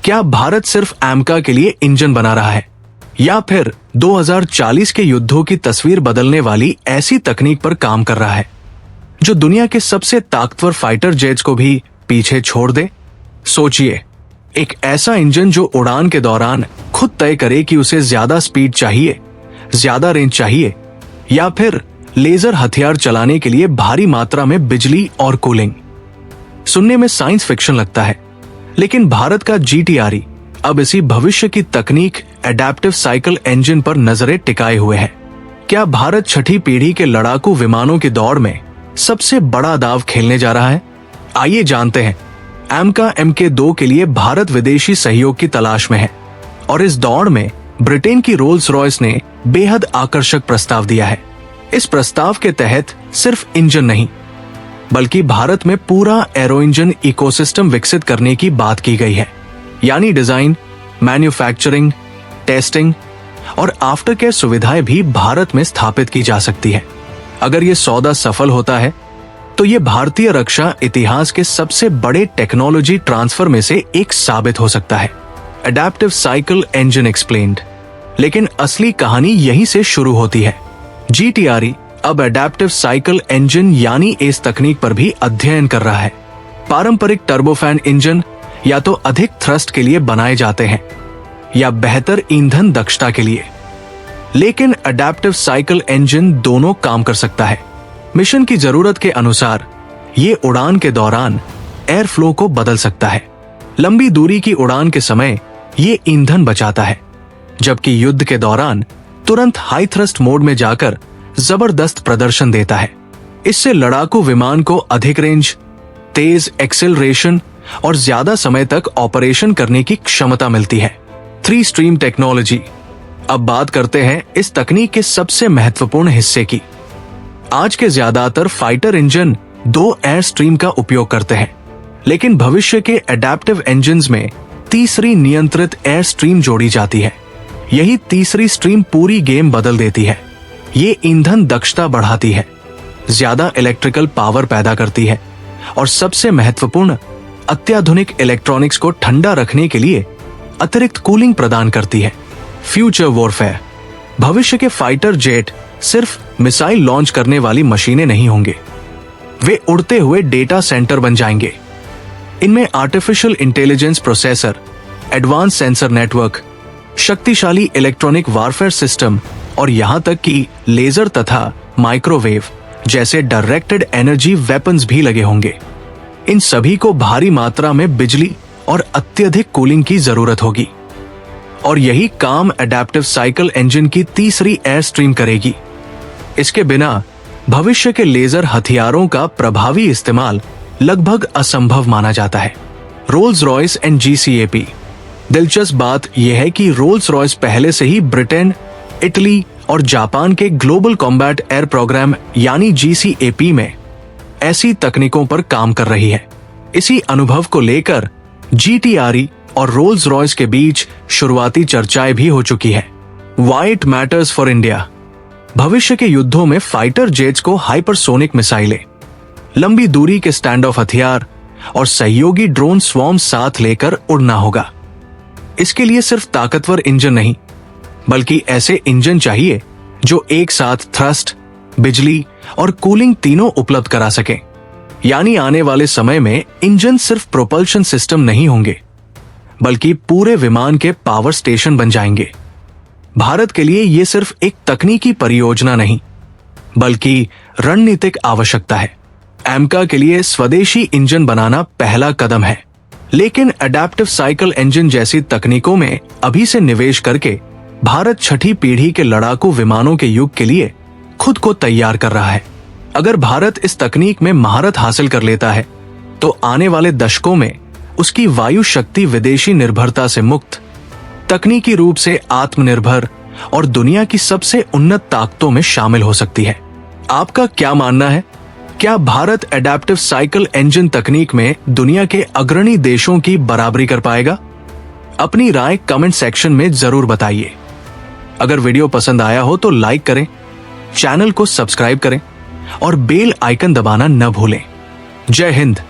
क्या भारत सिर्फ एमका के लिए इंजन बना रहा है या फिर 2040 के युद्धों की तस्वीर बदलने वाली ऐसी तकनीक पर काम कर रहा है जो दुनिया के सबसे ताकतवर फाइटर जेट्स को भी पीछे छोड़ दे? सोचिए, एक ऐसा इंजन जो उड़ान के दौरान खुद तय करे कि उसे ज्यादा स्पीड चाहिए, ज्यादा रेंज चाहिए या फिर लेजर हथियार चलाने के लिए भारी मात्रा में बिजली और कूलिंग। सुनने में साइंस फिक्शन लगता है, लेकिन भारत का GTRE अब इसी भविष्य की तकनीक एडेप्टिव साइकिल इंजन पर नजरें टिकाए हुए है। क्या भारत छठी पीढ़ी के लड़ाकू विमानों की दौड़ में सबसे बड़ा दाव खेलने जा रहा है? आइए जानते हैं। एमका MK2 के लिए भारत विदेशी सहयोग की तलाश में है और इस दौड़ में ब्रिटेन की रोल्स रॉयस ने बेहद आकर्षक प्रस्ताव दिया है। इस प्रस्ताव के तहत सिर्फ इंजन नहीं बल्कि भारत में पूरा एरो इंजन इकोसिस्टम विकसित करने की बात की गई है, यानी डिजाइन, मैन्युफैक्चरिंग, टेस्टिंग और आफ्टर केयर सुविधाएं भी भारत में स्थापित की जा सकती है। अगर ये सौदा सफल होता है तो ये भारतीय रक्षा इतिहास के सबसे बड़े टेक्नोलॉजी ट्रांसफर में से एक साबित हो सकता है। Adaptive cycle engine explained. लेकिन असली कहानी यहीं से शुरू होती है। GTRE अब एडेप्टिव साइकिल इंजन यानी एस तकनीक पर भी अध्ययन कर रहा है। पारंपरिक टर्बोफैन इंजन या तो अधिक थ्रस्ट के लिए बनाए जाते हैं या बेहतर ईंधन दक्षता के लिए, लेकिन एडेप्टिव साइकिल इंजन दोनों काम कर सकता है। मिशन की जरूरत के अनुसार ये उड़ान के दौरान एयर फ्लो को बदल सकता है। लंबी दूरी की उड़ान के समय ये ईंधन बचाता है, जबकि युद्ध के दौरान तुरंत हाई थ्रस्ट मोड में जाकर जबरदस्त प्रदर्शन देता है। इससे लड़ाकू विमान को अधिक रेंज, तेज एक्सेलरेशन और ज्यादा समय तक ऑपरेशन करने की क्षमता मिलती है। 3 स्ट्रीम टेक्नोलॉजी। अब बात करते हैं इस तकनीक के सबसे महत्वपूर्ण हिस्से की। आज के ज्यादातर फाइटर इंजन 2 एयर स्ट्रीम का उपयोग करते हैं, लेकिन भविष्य के एडेप्टिव इंजन्स में तीसरी नियंत्रित एयर स्ट्रीम जोड़ी जाती है। यही तीसरी स्ट्रीम पूरी गेम बदल देती है। ये ईंधन दक्षता बढ़ाती है, ज्यादा इलेक्ट्रिकल पावर पैदा करती है और सबसे महत्वपूर्ण, अत्याधुनिक इलेक्ट्रॉनिक्स को ठंडा रखने के लिए अतिरिक्त कूलिंग प्रदान करती है। Future warfare. भविष्य के फाइटर जेट सिर्फ मिसाइल लॉन्च करने वाली मशीनें नहीं होंगे, वे उड़ते हुए डेटा सेंटर बन जाएंगे। इनमें artificial intelligence processor, advance sensor network, शक्तिशाली इलेक्ट्रॉनिक वारफेयर सिस्टम और यहां तक कि लेजर तथा माइक्रोवेव जैसे डायरेक्टेड एनर्जी वेपन्स भी लगे होंगे। इन सभी को भारी मात्रा में बिजली और अत्यधिक कूलिंग की जरूरत होगी और यही काम एडेप्टिव साइकिल इंजन की तीसरी एयर स्ट्रीम करेगी। इसके बिना भविष्य के लेजर हथियारों का प्रभावी इस्तेमाल लगभग असंभव माना जाता है। Rolls Royce and GCAP। दिलचस्प बात यह है कि रोल्स रॉयस पहले से ही ब्रिटेन, इटली और जापान के ग्लोबल कॉम्बैट एयर प्रोग्राम यानी GCAP में ऐसी तकनीकों पर काम कर रही है। इसी अनुभव को लेकर GTRE और रोल्स रॉयस के बीच शुरुआती चर्चाएं भी हो चुकी है। Why it matters for India. भविष्य के युद्धों में फाइटर जेट्स को हाइपरसोनिक मिसाइलें, लंबी दूरी के स्टैंड ऑफ हथियार और सहयोगी ड्रोन स्वॉर्म साथ लेकर उड़ना होगा। इसके लिए सिर्फ ताकतवर इंजन नहीं, बल्कि ऐसे इंजन चाहिए जो एक साथ थ्रस्ट, बिजली और कूलिंग तीनों उपलब्ध करा सकें। यानी आने वाले समय में इंजन सिर्फ प्रोपल्शन सिस्टम नहीं होंगे, बल्कि पूरे विमान के पावर स्टेशन बन जाएंगे। भारत के लिए ये सिर्फ एक तकनीकी परियोजना नहीं, बल्कि रणनीतिक आवश्यकता है। एमका के लिए स्वदेशी इंजन बनाना पहला कदम है, लेकिन एडेप्टिव साइकिल इंजन जैसी तकनीकों में अभी से निवेश करके भारत छठी पीढ़ी के लड़ाकू विमानों के युग के लिए खुद को तैयार कर रहा है। अगर भारत इस तकनीक में महारत हासिल कर लेता है तो आने वाले दशकों में उसकी वायु शक्ति विदेशी निर्भरता से मुक्त, तकनीकी रूप से आत्मनिर्भर और दुनिया की सबसे उन्नत ताकतों में शामिल हो सकती है। आपका क्या मानना है? क्या भारत एडेप्टिव साइकिल इंजन तकनीक में दुनिया के अग्रणी देशों की बराबरी कर पाएगा? अपनी राय कमेंट सेक्शन में जरूर बताइए। अगर वीडियो पसंद आया हो तो लाइक करें, चैनल को सब्सक्राइब करें और बेल आइकन दबाना न भूलें। जय हिंद।